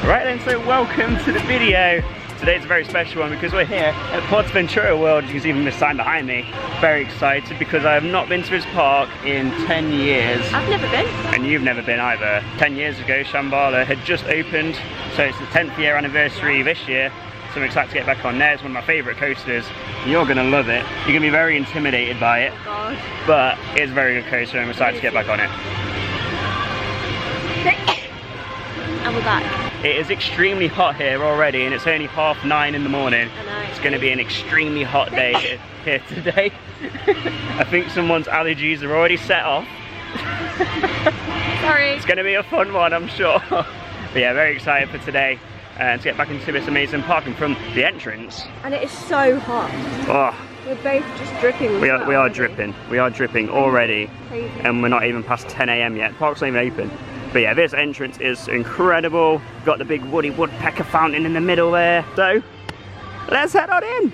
Right then, so welcome to the video. Today's a very special one because we're here at PortAventura World. You can see the sign behind me. Very excited because I have not been to this park in 10 years. I've never been. And you've never been either. 10 years ago, Shambhala had just opened, so it's the 10th year anniversary this year. So I'm excited to get back on there. It's one of my favourite coasters. You're going to love it. You're going to be very intimidated by it. Oh God. But it's a very good coaster and I'm excited to get back on it. And we're back. It is extremely hot here already and it's only 9:30 in the morning. I know. It's going to be an extremely hot day here today. I think someone's allergies are already set off. Sorry. It's going to be a fun one, I'm sure. But yeah, very excited for today and to get back into this amazing park and from the entrance. And it is so hot. Oh, We're both just dripping. we are dripping. We are dripping already. Crazy. And we're not even past 10 AM yet. Park's not even open. But yeah, this entrance is incredible. Got the big woody woodpecker fountain in the middle there. So, let's head on in.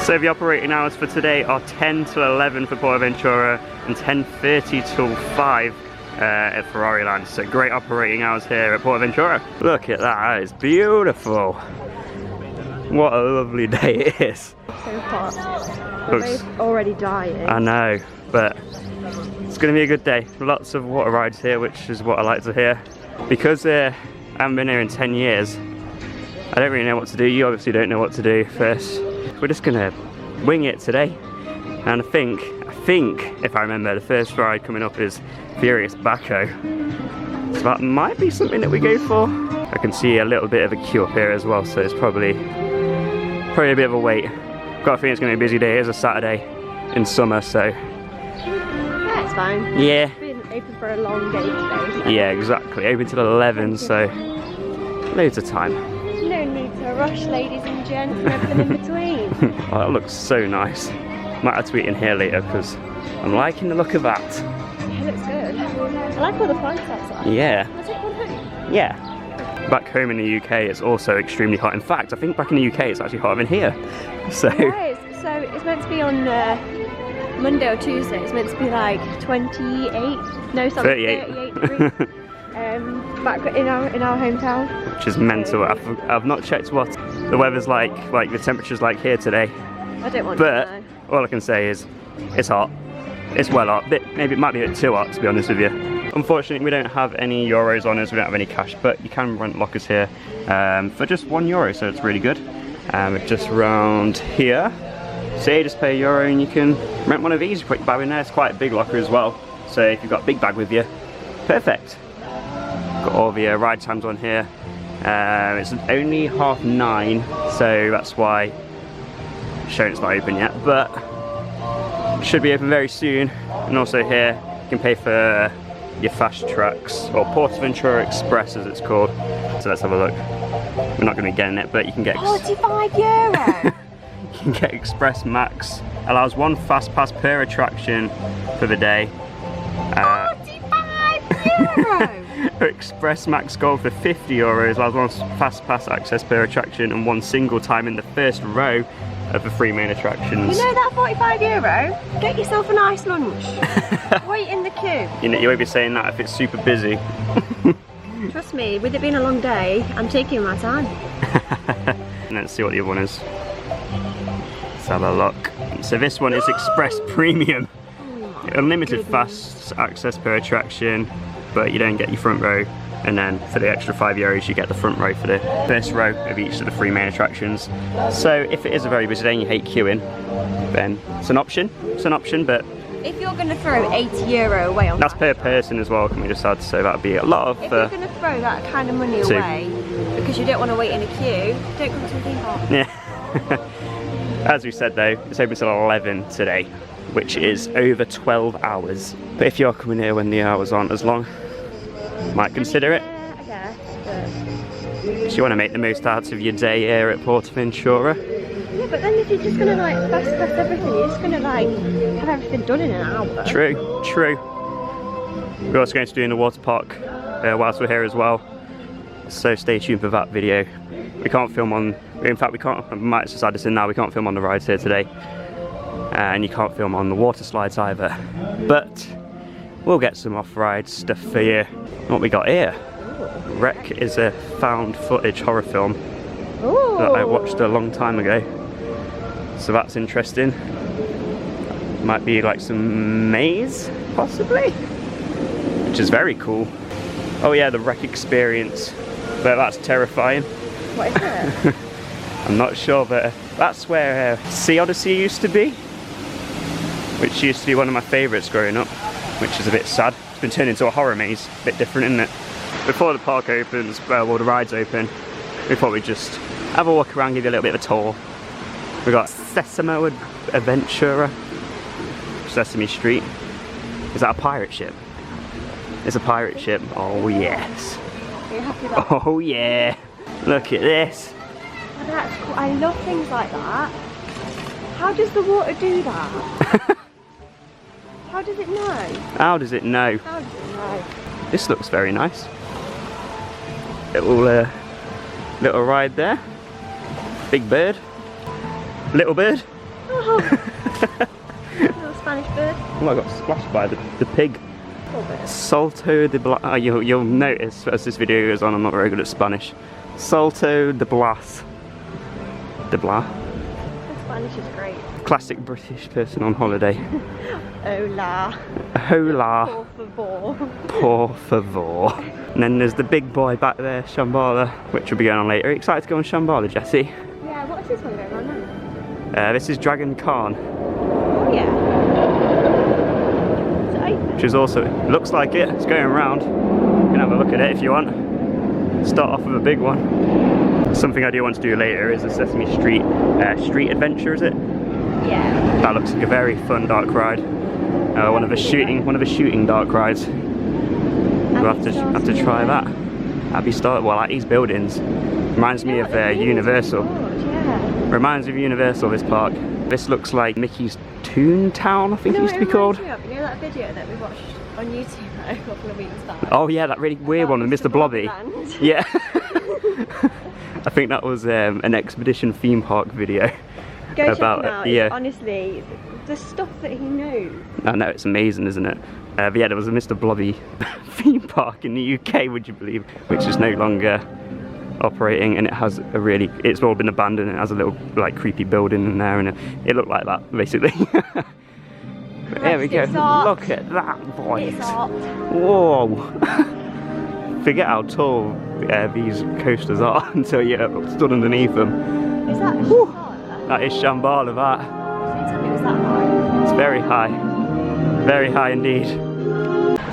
So the operating hours for today are 10 till 11 for PortAventura and 10:30 till 5 at Ferrari Land. So great operating hours here at PortAventura. Look at that, it's beautiful. What a lovely day it is. So hot. We're Looks- both already dying. I know, but it's going to be a good day. Lots of water rides here, which is what I like to hear. Because I haven't been here in 10 years, I don't really know what to do. You obviously don't know what to do first. We're just going to wing it today. And I think, if I remember, the first ride coming up is Furious Baco. So that might be something that we go for. I can see a little bit of a queue up here as well, so it's probably a bit of a wait. Got a feeling it's going to be a busy day. It's a Saturday in summer, so Yeah, it's fine. yeah. It's been open for a long day today. So Yeah, exactly. Open till 11, so loads of time. no need to rush, ladies and gents, and everything in between. Oh, that looks so nice. Might have to eat in here later because I'm liking the look of that. It looks good. I like all the plants outside. Yeah, Can I take one home? yeah. Back home in the UK, it's also extremely hot. In fact, I think back in the UK, it's actually hotter than here. So, Right, so it's meant to be on Monday or Tuesday. It's meant to be like 28, no, sorry, 38. 38 degrees. Back in our hometown. which is mental. I've not checked what the weather's like the temperature's like here today. I don't want But to know. all I can say is, it's hot. It's well hot. Maybe it might be a bit too hot, to be honest with you. Unfortunately, we don't have any euros on us. We don't have any cash, but you can rent lockers here for just €1, so it's really good. Just round here. So you just pay €1 and you can rent one of these. You put your bag in there. It's quite a big locker as well. So if you've got a big bag with you, perfect. Got all the ride times on here. It's only 9:30, so that's why it's showing it's not open yet, but should be open very soon. And also here you can pay for your fast tracks, or PortAventura Express as it's called. So let's have a look. We're not going to be getting it, but you can get €45. you can get Express Max. Allows one fast pass per attraction for the day. €45. Express Max Gold for €50 allows one fast pass access per attraction and one single time in the first row of the 3 main attractions. You know that €45? Get yourself a nice lunch. Wait in the queue. You know, you won't be saying that if it's super busy. Trust me, with it being a long day, I'm taking my time. And let's see what the other one is. Let's have a look. So this one is Express Premium. Unlimited fast access per attraction, but you don't get your front row. And then for the extra €5 you get the front row for the first row of each of the 3 main attractions. So if it is a very busy day and you hate queuing, then it's an option. It's an option, but If you're going to throw €80 away on that's that, per person as well, can we just add, so that'd be a lot of if you're going to throw that kind of money two. away because you don't want to wait in a queue, don't come to a theme park. yeah. As we said though, it's open till 11 today, which is over 12 hours. But if you're coming here when the hours aren't as long, might consider it. Yeah, I guess, but... If you want to make the most out of your day here at PortAventura. Yeah, but then if you're just going to like fast pass everything, you're just going to like have everything done in an hour. True, true. We're also going to do in the water park whilst we're here as well. So stay tuned for that video. We can't film on, in fact we can't, I might just add this in now, we can't film on the rides here today. And you can't film on the water slides either. But we'll get some off-ride stuff for you. What we got here? Wreck is a found footage horror film Ooh. that I watched a long time ago. So that's interesting. Might be like some maze, possibly? Which is very cool. Oh yeah, the Wreck experience. But that's terrifying. What is it? I'm not sure, but that's where Sea Odyssey used to be. Which used to be one of my favourites growing up. Which is a bit sad. It's been turned into a horror maze. A bit different, isn't it? Before the park opens, well the rides open, we thought we'd just have a walk around, give you a little bit of a tour. We got Sesame Aventura, Sesame Street. Is that a pirate ship? It's a pirate ship. Oh yes. Are you happy with that? Oh yeah. Look at this. Oh, that's cool. I love things like that. How does the water do that? How does it know? How does it know? How does it know? This looks very nice. Little ride there. Big bird. Little bird. Oh. Little Spanish bird. Oh, I got splashed by the pig. Little bird. Salto de Blas. Oh, you'll notice as this video goes on, I'm not very good at Spanish. Salto de Blas. De Blas. The Spanish is great. Classic British person on holiday. Hola. Hola. Por favor. Por favor. And then there's the big boy back there, Shambhala, which we'll be going on later. Are you excited to go on Shambhala, Jessie? Yeah, what is this one going on now? This is Dragon Khan. Oh yeah. Is it open? Which is also, looks like it, it's going around. You can have a look at it if you want. Start off with a big one. Something I do want to do later is a Sesame Street street adventure, is it? Yeah. That looks like a very fun dark ride. One of the shooting dark rides. We'll have to try that. Abbey Star, well, like these buildings. Reminds me of Universal. Yeah. Reminds me of Universal, this park. This looks like Mickey's Toontown, I think it used to be called. You know that video that we watched on YouTube a couple of weeks back? Oh yeah, that really weird one with Mr. Blobby. Yeah. I think that was an expedition theme park video. Go about check him out. Honestly, the stuff that he knows. I know, it's amazing, isn't it? But yeah, there was a Mr. Blobby theme park in the UK, would you believe, which is no longer operating, and it has a really, it's all been abandoned. It has a little like creepy building in there, and it looked like that basically. But there we go. Look at that, boys. Whoa. Forget how tall these coasters are until you're stood underneath them. Is that Shambhala? That is Shambhala, that. So tell me, was that high? It's very high. Very high indeed.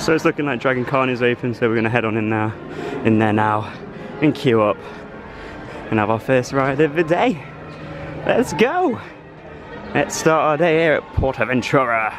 So it's looking like Dragon Khan is open, so we're going to head on in there now and queue up and have our first ride of the day. Let's go. Let's start our day here at PortAventura.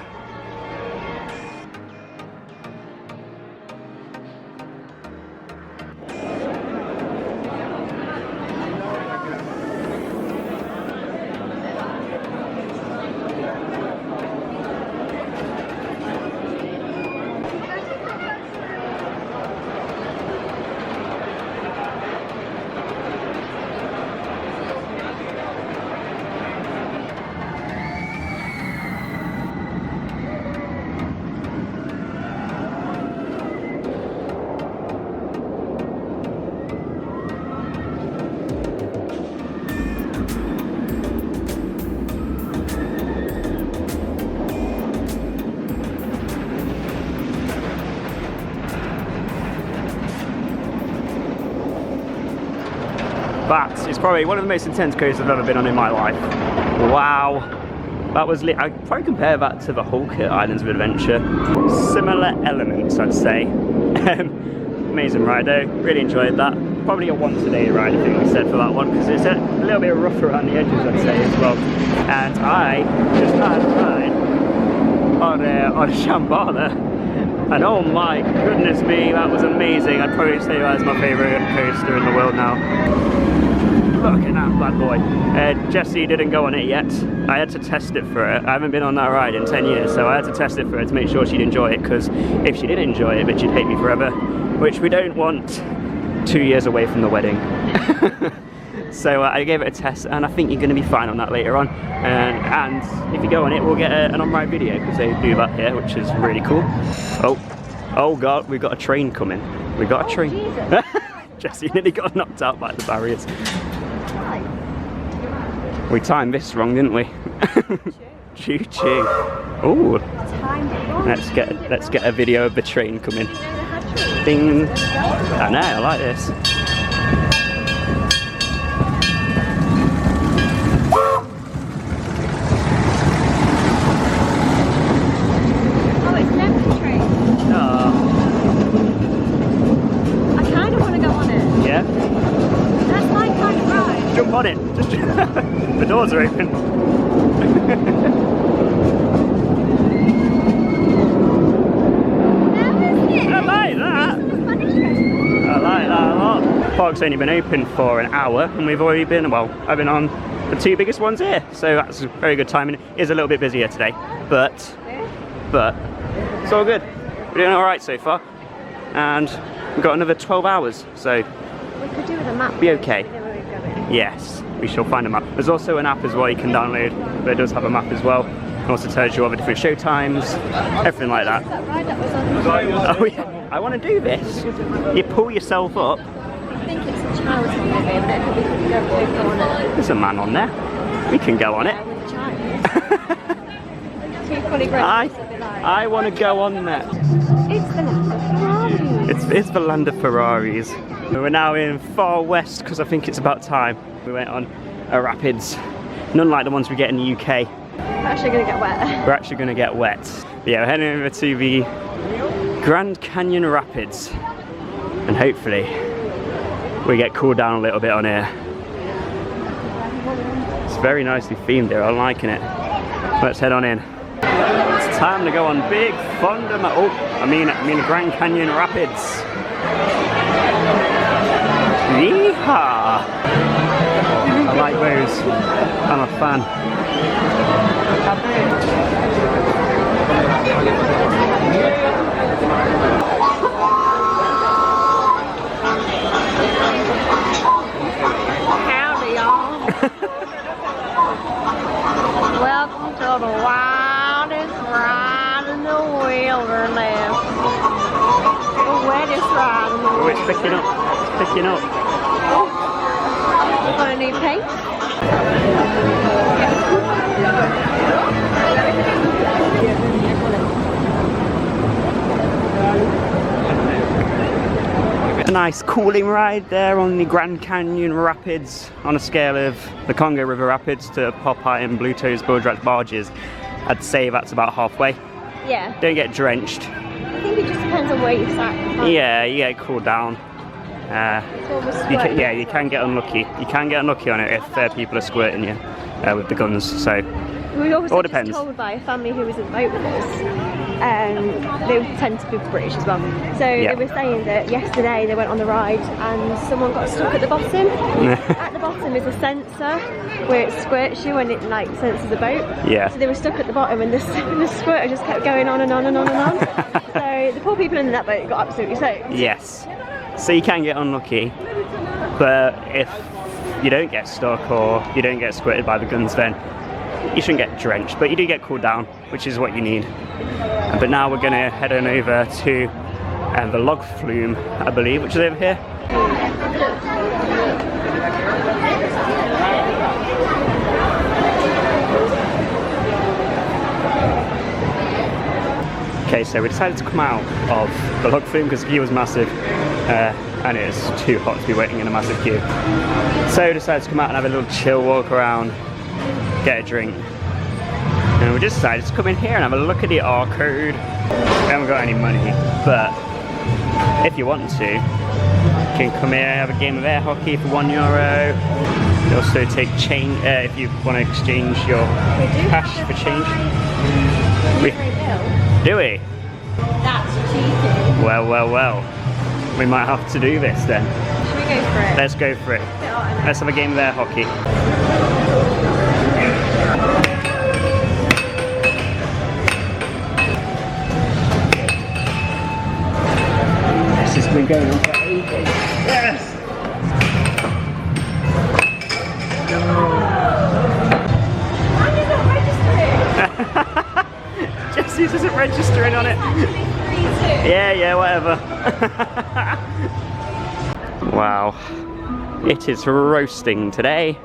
That is probably one of the most intense coasters I've ever been on in my life. Wow. That was lit. I'd probably compare that to the Hulk at Islands of Adventure. Similar elements, I'd say. Amazing ride though. Really enjoyed that. Probably a once a day ride, I think we said for that one, because it's a little bit rough around the edges, I'd say, as well. And I just had a ride on Shambhala. And oh my goodness me, that was amazing. I'd probably say that's my favourite coaster in the world now. Look at that bad boy. Jessie didn't go on it yet. I had to test it for her. I haven't been on that ride in 10 years, so I had to test it for her to make sure she'd enjoy it, because if she didn't enjoy it, then she'd hate me forever, which we don't want 2 years away from the wedding. So I gave it a test, and I think you're going to be fine on that later on. And if you go on it, we'll get an on-ride video, because they do that here, which is really cool. Oh God, we've got a train coming. We got a tree. Jesus. Jessie nearly got knocked out by the barriers. We timed this wrong, didn't we? Choo choo. Ooh. Let's get a video of the train coming. Ding. I know, I like this. Oh, it's an empty train. Oh. I kind of want to go on it. Yeah? That's my kind of ride. Jump on it. Just the doors are open. I like that a lot. The park's only been open for an hour and we've already been, well, I've been on the 2 biggest ones here, so that's very good timing. It is a little bit busier today, but it's all good. We're doing alright so far, and we've got another 12 hours, so We could do with a map. be okay. Yes, we shall find a map. There's also an app as well you can download, but it does have a map as well. It also tells you all the different show times, everything like that. That ride that was on. Oh yeah, I want to do this. You pull yourself up. I think it's a child one, maybe, but we could go on it. There's a man on there. We can go on it. With a child. Two fully grown. I want to go on there. It's the land of Ferraris. It's the land of Ferraris. We're now in Far West because I think it's about time. We went on a rapids, none like the ones we get in the UK. We're actually going to get wet. We're actually going to get wet. But yeah, we're heading over to the Grand Canyon Rapids, and hopefully we get cooled down a little bit on here. It's very nicely themed here. I'm liking it. Let's head on in. It's time to go on big fundamental. I mean the Grand Canyon Rapids. Yeehaw! I like those. I'm a fan. Howdy, y'all. Welcome to the wildest ride in the wilderness. The wettest ride in the Oh, it's wilderness. picking up. It's picking up. Gonna need paint. A nice cooling ride there on the Grand Canyon Rapids on a scale of the Congo River Rapids to Popeye and Blueto's Bulldrat barges. I'd say that's about halfway. Yeah. Don't get drenched. I think it just depends on where you sat. Yeah, you get cooled down. It's almost Yeah, you can get unlucky. You can get unlucky on it if people are squirting you with the guns. So we all also depends. just told by a family who was in the boat with us. They tend to be British as well. So Yeah. they were saying that yesterday they went on the ride and someone got stuck at the bottom. At the bottom is a sensor where it squirts you and it like senses the boat. Yeah. So they were stuck at the bottom and the squirter just kept going on and on and on and on. So the poor people in that boat got absolutely soaked. Yes. So you can get unlucky, but if you don't get stuck or you don't get squirted by the guns, then you shouldn't get drenched, but you do get cooled down, which is what you need. But now we're going to head on over to the log flume, I believe, which is over here. Okay, so we decided to come out of the log flume because the queue was massive and it was too hot to be waiting in a massive queue. So we decided to come out and have a little chill walk around, get a drink. And we just decided to come in here and have a look at the R code. We haven't got any money, but if you want to, you can come here and have a game of air hockey for €1. You also take change if you want to exchange your cash for change. Do we? That's cheeky. Well. We might have to do this then. Should we go for it? Let's go for it. Let's have a game of air hockey. This has been going on for ages. Yes! Jesse's isn't registering on it. Yeah, whatever. Wow. It is roasting today.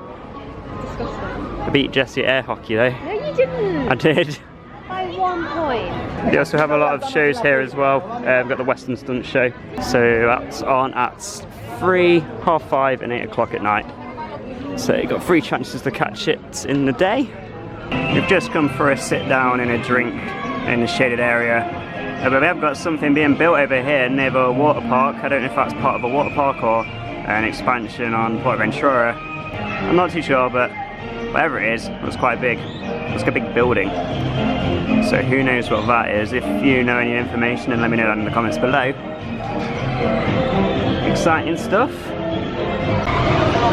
Disgusting. I beat Jessie at air hockey though. No, you didn't. I did. By 1 point. We also have a lot of shows here as well. We've got the Western Stunt Show. So that's on at 3, 5:30 and 8 o'clock at night. So you've got 3 chances to catch it in the day. We've just come for a sit down and a drink in the shaded area. But we have got something being built over here near the water park. I don't know if that's part of a water park or an expansion on PortAventura. I'm not too sure, but whatever it is, it was quite big. It's like a big building. So who knows what that is. If you know any information, then let me know that in the comments below. Exciting stuff.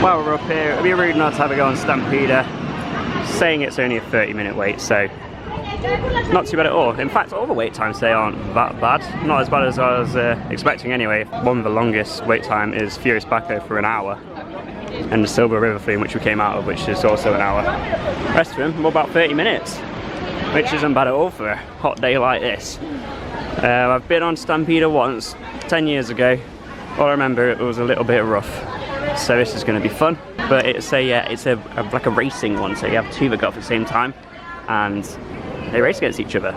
While we're up here, it'd be rude not to have a go on Stampeder. Saying it's only a 30-minute wait, so not too bad at all. In fact, all the wait times today aren't that bad. Not as bad as I was expecting anyway. One of the longest wait time is Furious Baco for an hour. And the Silver River Flume, which we came out of, which is also an hour. The rest of them, more about 30 minutes. Which isn't bad at all for a hot day like this. I've been on Stampeder once, 10 years ago. All I remember, it was a little bit rough. So this is going to be fun. But it's like a racing one, so you have 2 that go off at the same time. And they race against each other.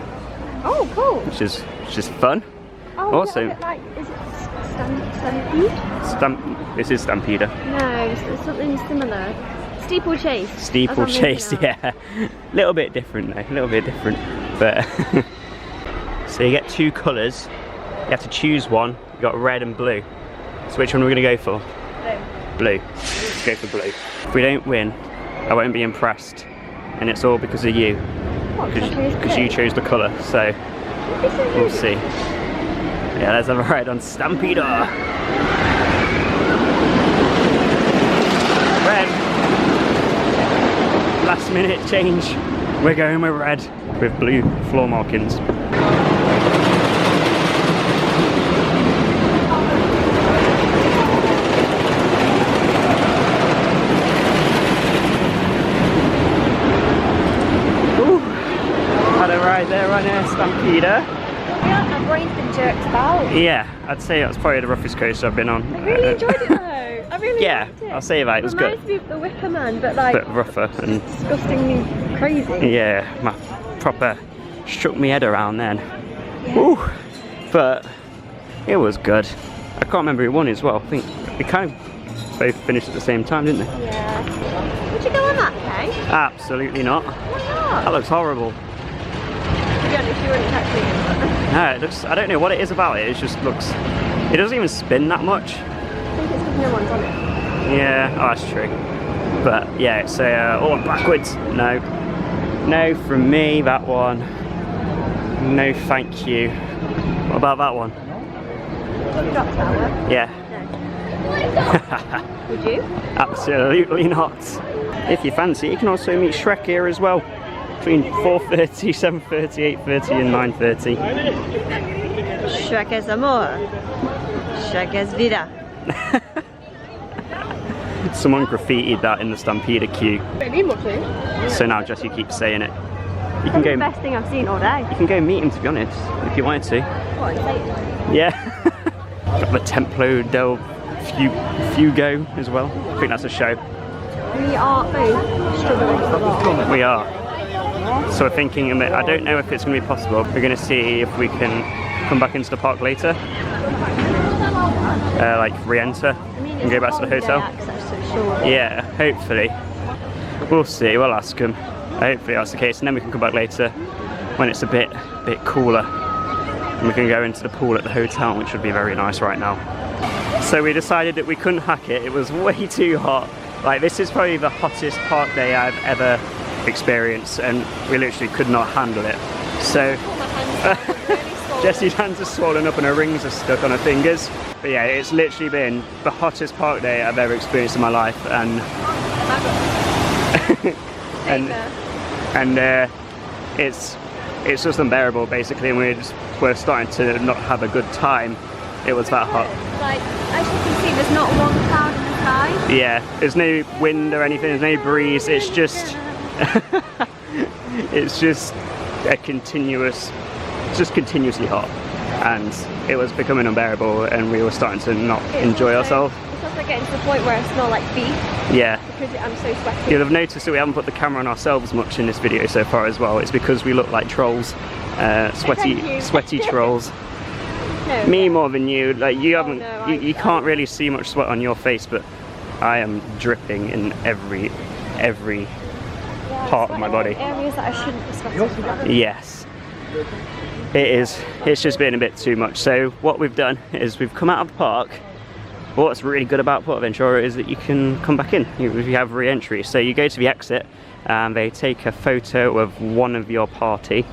Oh, cool. Which is fun. Oh, also, is it Stampede? This is Stampeder. No, it's something similar. Steeplechase. Steeplechase, yeah. Little bit different though, a little bit different. But so you get 2 colours. You have to choose one. You got red and blue. So which one are we going to go for? Blue. Let's go for blue. If we don't win, I won't be impressed. And it's all because of you. Because you chose the colour, so we'll see. Yeah, let's have a ride on Stampeder. Red. Last minute change. We're going with red with blue floor markings. Right there, right now, Stampeder. Yeah, my brain's been jerked about. Yeah, I'd say that's probably the roughest coaster I've been on. I really enjoyed it though. I really liked it. I'll say that, it was good. Reminds me of the Wicker Man, but like bit rougher and disgustingly crazy. Yeah, my proper shook my head around then. Yeah. Woo! But it was good. I can't remember who won as well. I think we kind of both finished at the same time, didn't they? Yeah. Would you go on that, Kay? Absolutely not. Why not? That looks horrible. To be honest, you wouldn't actually. No, it looks, I don't know what it is about it, it just looks, it doesn't even spin that much. I think it's because no one's on it. Yeah, oh that's true. But yeah, it's all backwards. No. No from me, that one. No thank you. What about that one? Drop tower? Yeah. No. Would you? Absolutely not. If you fancy, you can also meet Shrek here as well. Between 4:30, 7:30, 8:30 and 9:30. Shrek es amor. Shrek es vida. Someone graffitied that in the Stampeder queue. Maybe more too. So now Jessie keeps saying it. You That's can go. the best thing I've seen all day. You can go meet him, to be honest, if you wanted to. What, Yeah. Got the Templo del Fuego as well. I think that's a show. We are both struggling a lot. We are. So we're thinking, I don't know if it's going to be possible. We're going to see if we can come back into the park later. Like re-enter and go back to the hotel. Access, so sure. Yeah, hopefully. We'll see, we'll ask them. Hopefully that's the case, and then we can come back later when it's a bit cooler. And we can go into the pool at the hotel, which would be very nice right now. So we decided that we couldn't hack it. It was way too hot. Like, this is probably the hottest park day I've ever experienced, and we literally could not handle it. So Jessie's hands are swollen up and her rings are stuck on her fingers. But yeah, it's literally been the hottest park day I've ever experienced in my life, and it's just unbearable basically, and we're starting to not have a good time. It was that hot. Like, as you can see, there's not one cloud in the sky. Yeah, there's no wind or anything, there's no breeze, it's just it's just a continuously hot. and it was becoming unbearable, and we were starting to not enjoy ourselves. It's also getting to the point where I smell like beef. Yeah. Because I'm so sweaty. You'll have noticed that we haven't put the camera on ourselves much in this video so far as well. It's because we look like trolls, sweaty trolls. No, Me more than you. Like you haven't, no, you can't really see much sweat on your face, but I am dripping in every part of my body. Areas that I shouldn't be sweating. Yes. It is. It's just been a bit too much. So what we've done is we've come out of the park. What's really good about PortAventura is that you can come back in. You have re-entry. So you go to the exit and they take a photo of one of your party.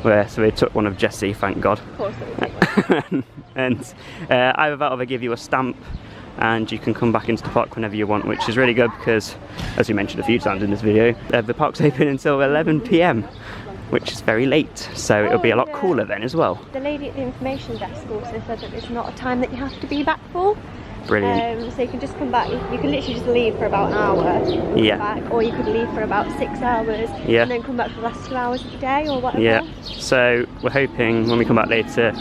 So they took one of Jessie, thank God. Of course they would take one. And either that or they give you a stamp and you can come back into the park whenever you want, which is really good because, as we mentioned a few times in this video, the park's open until 11 PM, which is very late, so it'll be a lot cooler then as well. The lady at the information desk also said that it's not a time that you have to be back for. Brilliant. So you can just come back, you can literally just leave for about an hour and Yeah. come back, or you could leave for about 6 hours and then come back for the last 2 hours of the day or whatever. Yeah, so we're hoping when we come back later,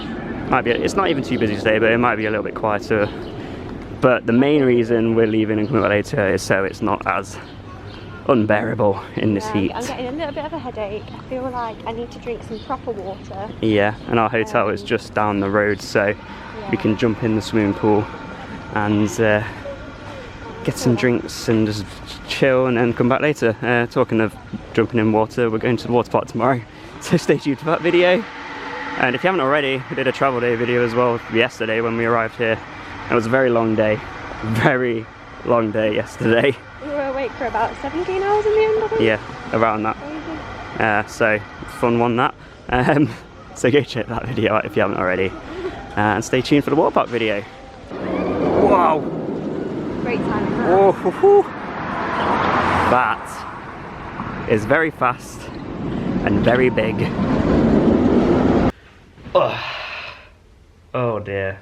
it's not even too busy today, but it might be a little bit quieter. But the main reason we're leaving and coming back later is so it's not as unbearable in this heat. I'm getting a little bit of a headache. I feel like I need to drink some proper water. Yeah, and our hotel is just down the road, so we can jump in the swimming pool and get some drinks and just chill and then come back later. Talking of jumping in water, we're going to the water park tomorrow, so stay tuned for that video. And if you haven't already, we did a travel day video as well yesterday when we arrived here. It was a very long day yesterday. We were awake for about 17 hours in the end, I think. Yeah, around that. So fun one that. So go check that video out if you haven't already, and stay tuned for the water park video. Wow! Great time. Oh, hoo, hoo. That is very fast and very big. Oh dear.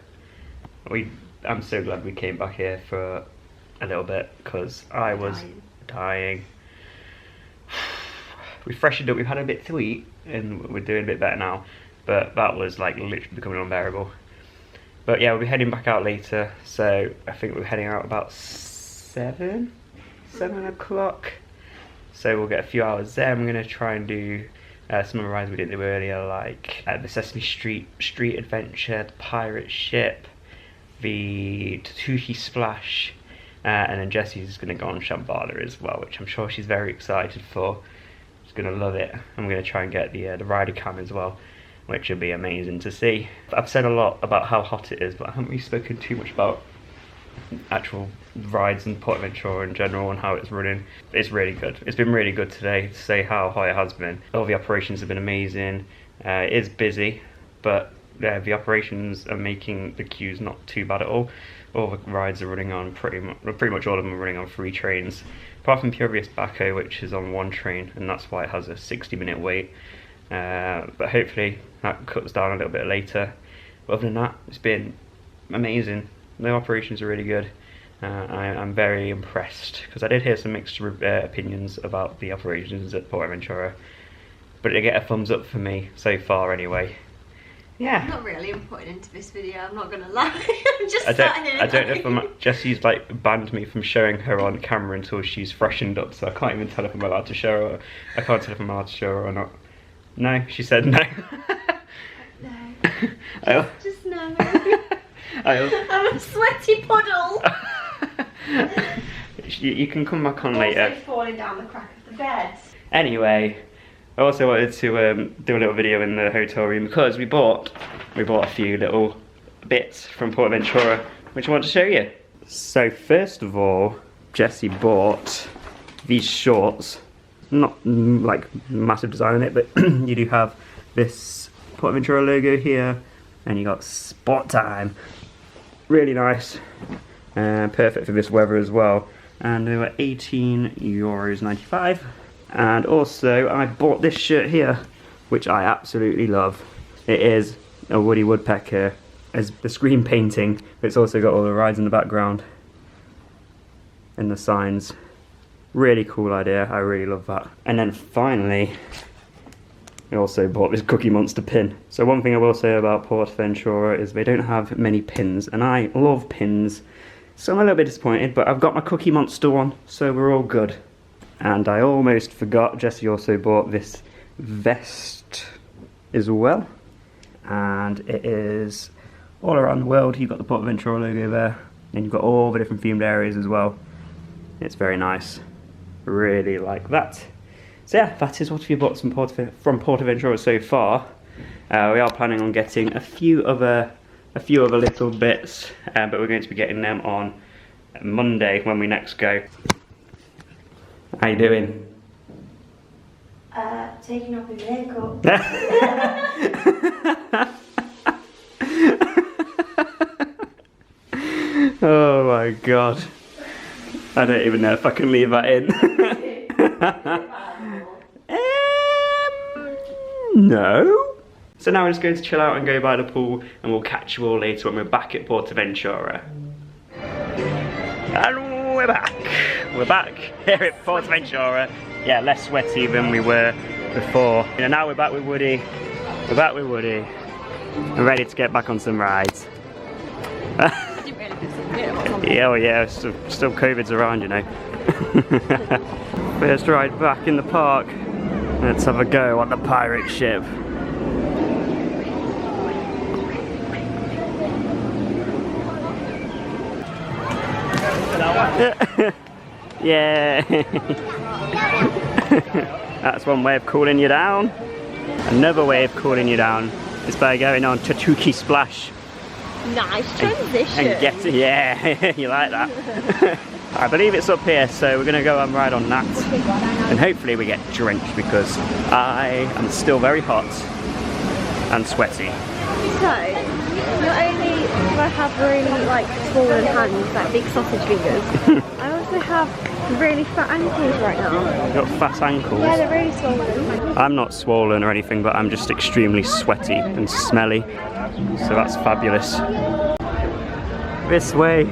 I'm so glad we came back here for a little bit because I was dying. We freshened up, we've had a bit to eat and we're doing a bit better now, but that was like literally becoming unbearable. But yeah, we'll be heading back out later, so I think we're heading out about 7 o'clock. So we'll get a few hours there. I'm going to try and do some of the rides we didn't do earlier, like the Sesame Street Adventure, the Pirate Ship, the Tatooshi Splash, and then Jessie's going to go on Shambhala as well, which I'm sure she's very excited for. She's going to love it. I'm going to try and get the rider cam as well, which will be amazing to see. I've said a lot about how hot it is, but I haven't really spoken too much about actual rides in PortAventura in general and how it's running. It's really good. It's been really good today to say how hot it has been. All the operations have been amazing. It is busy, but the operations are making the queues not too bad at all. All the rides are running on pretty much all of them are running on 3 trains, apart from Purius Baco, which is on 1 train, and that's why it has a 60-minute wait. But hopefully that cuts down a little bit later. But other than that, it's been amazing. The operations are really good. I'm very impressed because I did hear some mixed opinions about the operations at PortAventura, but they get a thumbs up for me so far anyway. Yeah. I'm not really putting into this video, I'm not gonna lie. I'm just I don't know if Jessie's like banned me from showing her on camera until she's freshened up, so I can't even tell if I'm allowed to show her. I can't tell if I'm allowed to show her or not. No, she said no. No. Just no. I'm a sweaty puddle. You can come back on later. Also falling down the crack of the bed. Anyway, I also wanted to do a little video in the hotel room because we bought a few little bits from PortAventura which I want to show you. So first of all, Jessie bought these shorts. Not like massive design on it, but you do have this PortAventura logo here, and you got Sport Time. Really nice, perfect for this weather as well. And they were €18.95. And also I bought this shirt here, which I absolutely love. It is a Woody Woodpecker as the screen painting, but it's also got all the rides in the background and the signs. Really cool idea, I really love that. And then finally, I also bought this Cookie Monster pin. So one thing I will say about PortAventura is they don't have many pins, and I love pins. So I'm a little bit disappointed, but I've got my Cookie Monster one, so we're all good. And I almost forgot, Jessie also bought this vest as well. And it is all around the world. You've got the PortAventura logo there, and you've got all the different themed areas as well. It's very nice. Really like that. So yeah, that is what we bought from PortAventura so far. We are planning on getting a few other little bits, but we're going to be getting them on Monday when we next go. How you doing? Taking off my makeup. Oh my god. I don't even know if I can leave that in. No. So now we're just going to chill out and go by the pool, and we'll catch you all later when we're back at PortAventura. And we're back. We're back here at PortAventura. Yeah, less sweaty than we were before. You know, now we're back with Woody. We're back with Woody. I'm ready to get back on some rides. Yeah, oh yeah, still COVID's around, you know. First ride back in the park. Let's have a go on the pirate ship. Yeah. That's one way of cooling you down. Another way of cooling you down is by going on Tuki Splash. Nice transition. And get it, yeah, you like that. I believe it's up here, so we're going to go and ride on that. And hopefully we get drenched because I am still very hot and sweaty. So, not only do I have really like swollen hands, like big sausage fingers, I also have really fat ankles right now. You've got fat ankles? Yeah, they're really swollen. I'm not swollen or anything, but I'm just extremely sweaty and smelly. So that's fabulous. This way.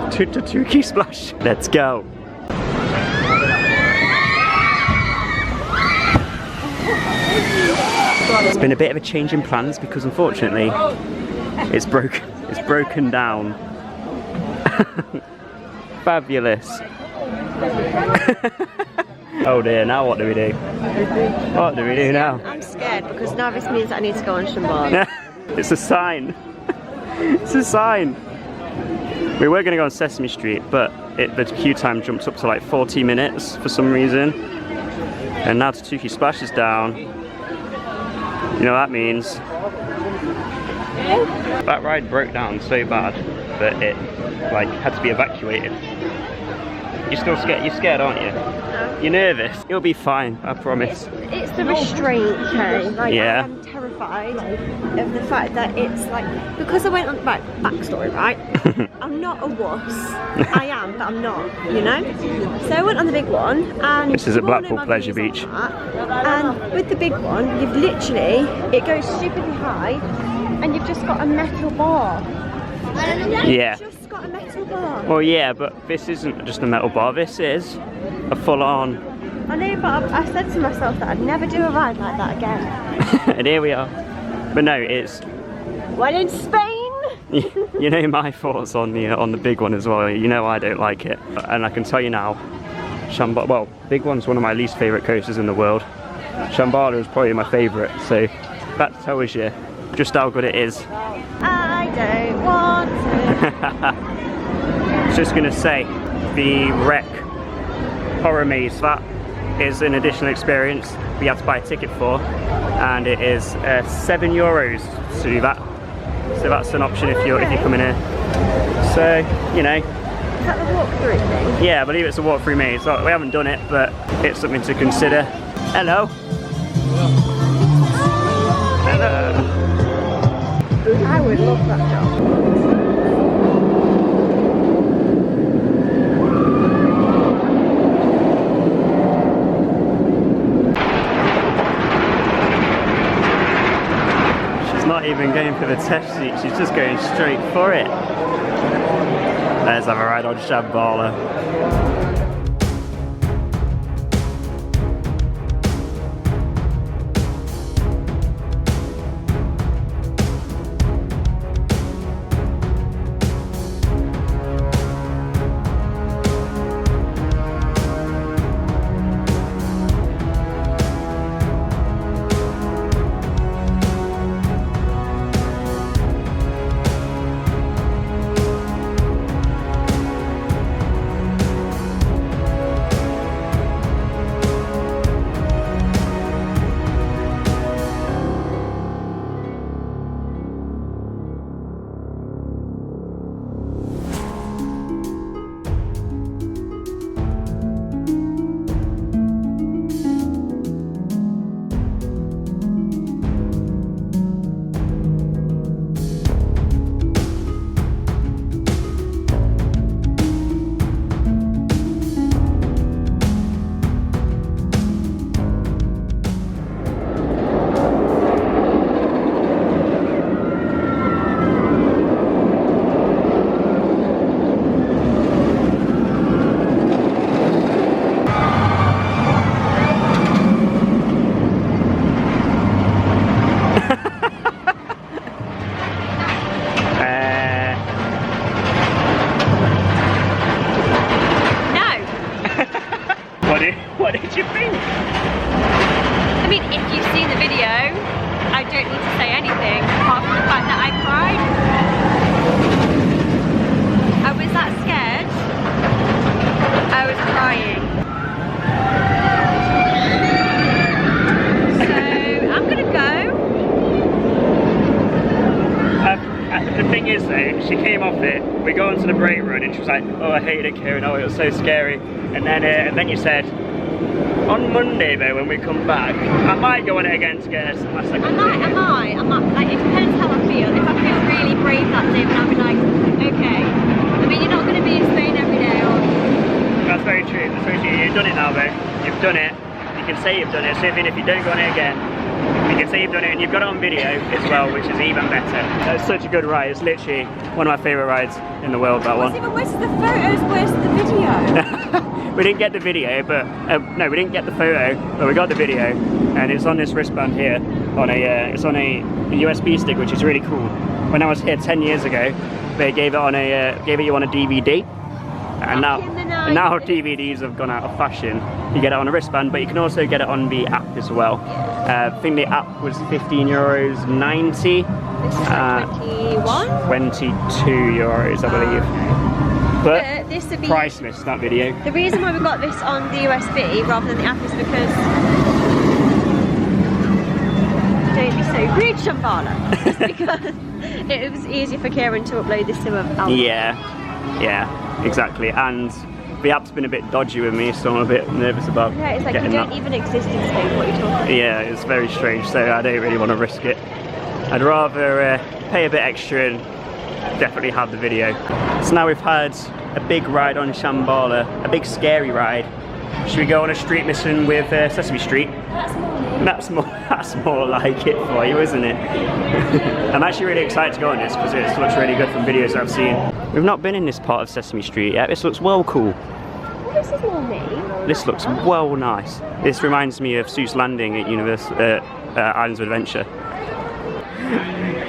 To Tuki Splash. Let's go. It's been a bit of a change in plans because unfortunately it's broken down. Fabulous. Oh dear, now what do we do? What do we do now? I'm scared because now this means I need to go on Shambhala. It's a sign. It's a sign. We were going to go on Sesame Street, but the queue time jumps up to like 40 minutes for some reason. And now Tuki Splash is down. You know what that means? That ride broke down so bad that it like had to be evacuated. You're still scared? You're scared, aren't you? No. You're nervous? You'll be fine, I promise. It's the restraint, okay? Like, yeah. I am terrified of the fact that it's like, because I went on, right, backstory, right? I'm not a wuss. I am, but I'm not, you know? So I went on the big one, and this is at Blackpool Pleasure Beach. And with the big one, you've literally, it goes stupidly high, and you've just got a metal bar. Yeah. Just got a metal bar. Well, yeah, but this isn't just a metal bar. This is a full-on. I know, but I said to myself that I'd never do a ride like that again. And here we are. But no, it's. Well, in Spain. You know my thoughts on the big one as well. You know I don't like it, and I can tell you now, Shambhala. Well, big one's one of my least favourite coasters in the world. Shambhala is probably my favourite. So that tells you just how good it is. I don't want to. Just gonna say, the wreck horror maze, that is an additional experience we had to buy a ticket for, and it is €7 to do that. So that's an option if you're coming here. So you know. Is that the walkthrough thing? Yeah, I believe it's a walkthrough maze. So we haven't done it, but it's something to consider. Hello. Hello. I would love that job. She's not even going for the test seat, she's just going straight for it. Let's have a ride on Shambhala. so she came off it, we go onto the brake run and she was like, oh, I hated it, Kieran, oh, it was so scary. And then you said, on Monday though, when we come back, I might go on it again to get my second I might, like, it depends how I feel. If I feel really brave that day, then I'll be like, okay. I mean, you're not going to be in Spain every day, or... That's very true, that's very true. You've done it now though, you've done it. You can say you've done it, so even if you don't go on it again, you can say you've done it, and you've got it on video as well, which is even better. That's such a good ride. It's literally one of my favourite rides in the world, that one. It's even worse than the photos, worse than the video. We didn't get the video, but no, we didn't get the photo, but we got the video, and it's on this wristband here. It's on a USB stick, which is really cool. When I was here 10 years ago, they gave you on a DVD, and now DVDs have gone out of fashion. You get it on a wristband, but you can also get it on the app as well. I think the app was €15.90. This is like 21? 22 euros, I believe. But this would be priceless, that video. The reason why we got this on the USB rather than the app is because... Don't be so rude, Shambhala. It's because it was easier for Kieran to upload this to an album. Yeah, exactly. And the app's been a bit dodgy with me, so I'm a bit nervous about Yeah, it's like you don't even exist in Spain, what are you talking about? Yeah, it's very strange, so I don't really want to risk it. I'd rather pay a bit extra and definitely have the video. So now we've had a big ride on Shambhala, a big scary ride. Should we go on a street mission with Sesame Street? That's more like it for you, isn't it? I'm actually really excited to go on this because it looks really good from videos I've seen. We've not been in this part of Sesame Street yet. This looks well cool. Well, this is more me. This looks well nice. This reminds me of Seuss Landing at Islands of Adventure.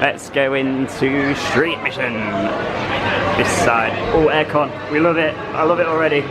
Let's go into street mission. This side. Oh, aircon. We love it. I love it already.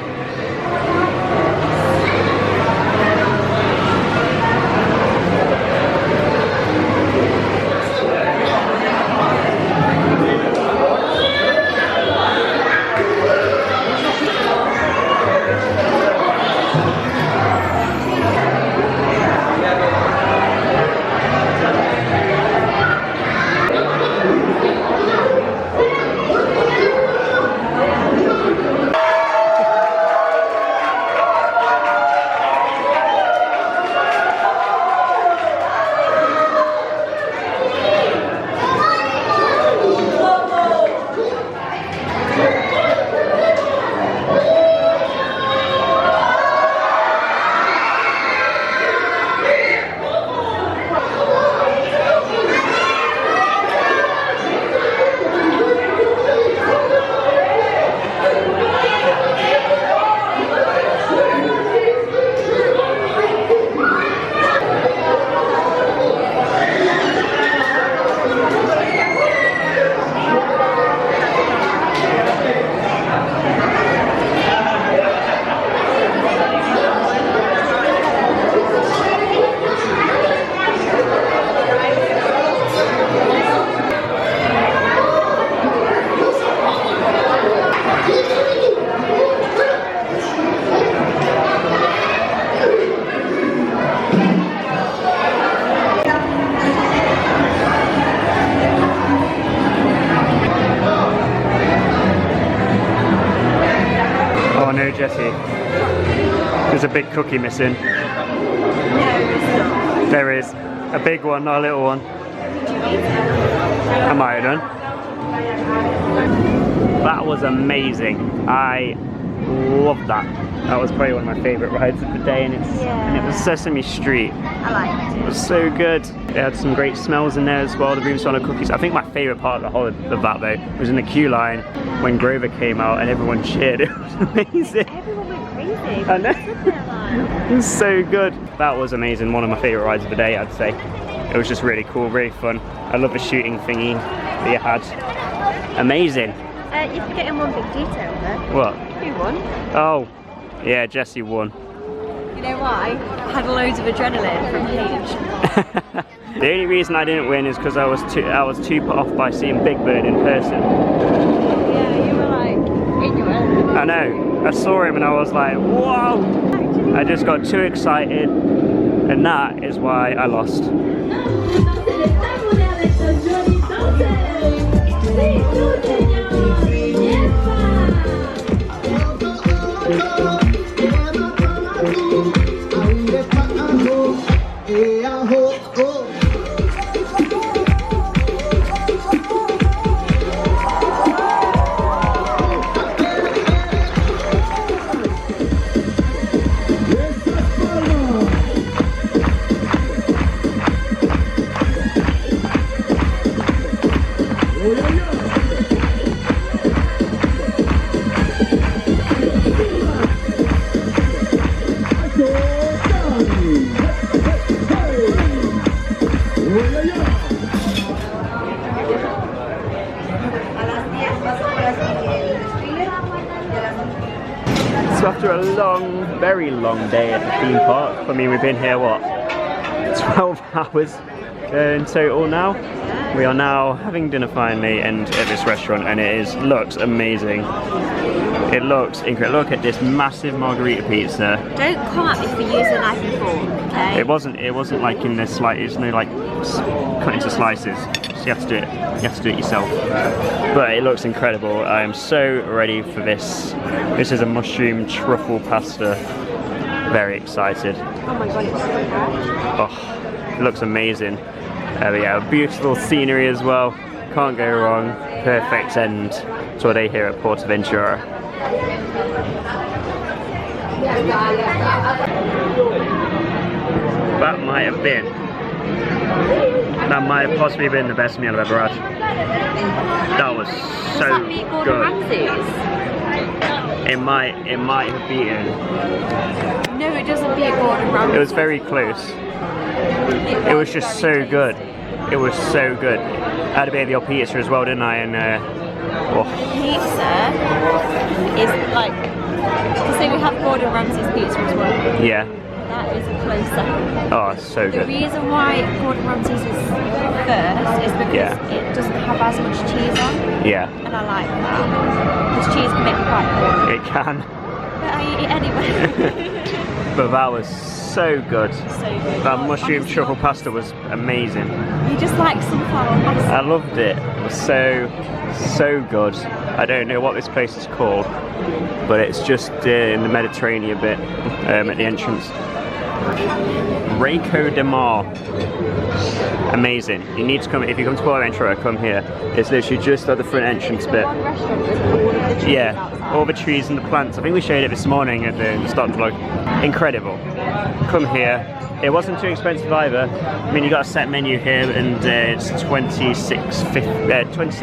Jessie. There's a big cookie missing. No, it's not. There is. A big one, not a little one. I might have done. That was amazing. I love that. That was probably one of my favourite rides of the day, and it was Sesame Street. I liked it. It was so good. They had some great smells in there as well, the Broomstone cookies. I think my favourite part of the whole of that though was in the queue line when Grover came out and everyone cheered. It was amazing. Everyone went crazy. I know. It was so good. That was amazing. One of my favourite rides of the day, I'd say. It was just really cool, really fun. I love the shooting thingy that you had. Amazing. You're forgetting one big detail there. What? Who won? Oh, yeah, Jessie won. You know why? I had loads of adrenaline from H. The only reason I didn't win is because I was too put off by seeing Big Bird in person. Yeah, you were like in your element. I know. I saw him and I was like, whoa! I just got too excited, and that is why I lost. So after a long, very long day at the theme park, I mean we've been here what, 12 hours in total now. We are now having dinner finally and at this restaurant, and it looks amazing. It looks incredible. Look at this massive margarita pizza. Don't come at me for using a knife and fork, okay? It wasn't like in this slice. It's no like cut into slices. So you have to do it. You have to do it yourself. But it looks incredible. I am so ready for this. This is a mushroom truffle pasta. Very excited. Oh my god, it's so fresh. Oh, it looks amazing. There we go. Beautiful scenery as well. Can't go wrong. Perfect end to our day here at PortAventura. That might have possibly been the best meal I've ever had. That was so Does that meet Gordon good. Ramsay's? It might have beaten. No, it doesn't beat Gordon Ramsay. It was very close. It was just so good. It was so good. I had a bit of your pizza as well, didn't I? And Pizza is like, say we have Gordon Ramsay's pizza as well. yeah. That is a close second. Oh, it's so The good. reason why Gordon Ramsay's is first is because it doesn't have as much cheese on, Yeah. and I like that. Because cheese can make me quite boring. It can. But I eat it anyway. But that was so good. So good. That mushroom Honestly, truffle pasta was amazing. You just like sunflower pasta. I loved it. It was so good. I don't know what this place is called, but it's just in the Mediterranean bit at the entrance. Reiko de Mar. Amazing. You need to come, if you come to PortAventura, come here. It's literally just at the front entrance bit. One restaurant with all of the trees Yeah, outside. all the trees and the plants. I think we showed it this morning at the start vlog. Incredible. Come here. It wasn't too expensive either. I mean, you got a set menu here, and it's €26.50. Something that I've noticed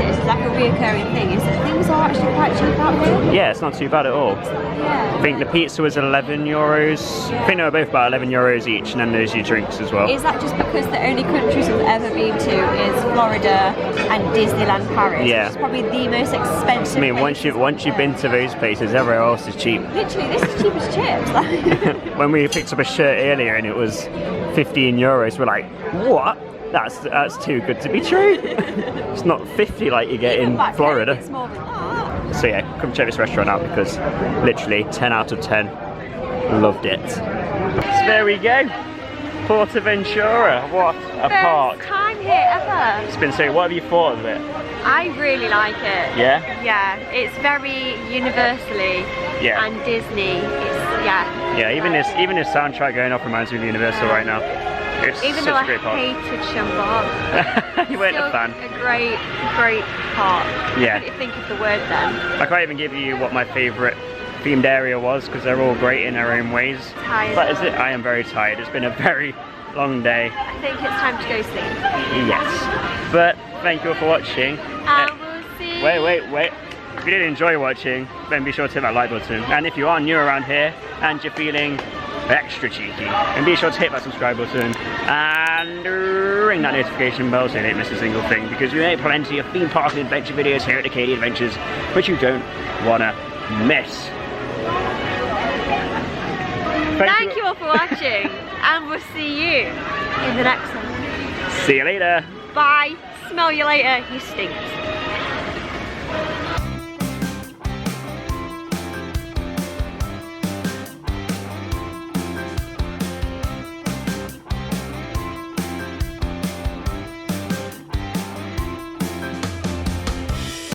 is like a reoccurring thing is that things are actually quite cheap out here. Yeah, it's not too bad at all. Yeah. I think the pizza was €11. I think they were both about €11 each, and then there's your drinks as well. Is that just because the only countries we've ever been to is Florida and Disneyland Paris? Yeah. Which is probably the most expensive. I mean, once you've been to those places, everywhere else is cheap. Literally, this is cheap as chips. When we picked up a shirt earlier and it was €15, we're like, what? That's too good to be true. It's not 50 like you get Even in back then, Florida. it's more than that. So yeah, come check this restaurant out because literally 10 out of 10. Loved it. So there we go. PortAventura. What a park. First time here ever. It's been so. What have you thought of it? I really like it. Yeah? Yeah, it's very universally Yeah. and Disney. It's Yeah, even this soundtrack going off reminds me of Universal right now. It's Even such though a I great park. hated Shambhala, You weren't a still fan. a great park. Yeah. I couldn't think of the word then. I can't even give you what my favourite themed area was because they're all great in their own ways. Tired. But is it? I am very tired. It's been a very long day. I think it's time to go sleep. Yes. But thank you all for watching. And we'll see. Wait. If you did enjoy watching, then be sure to hit that like button. And if you are new around here and you're feeling extra cheeky, then be sure to hit that subscribe button and ring that notification bell so you don't miss a single thing, because we make plenty of theme park and adventure videos here at the Katie Adventures which you don't want to miss. Thank you all for watching, and we'll see you in the next one. See you later. Bye. Smell you later, you stink.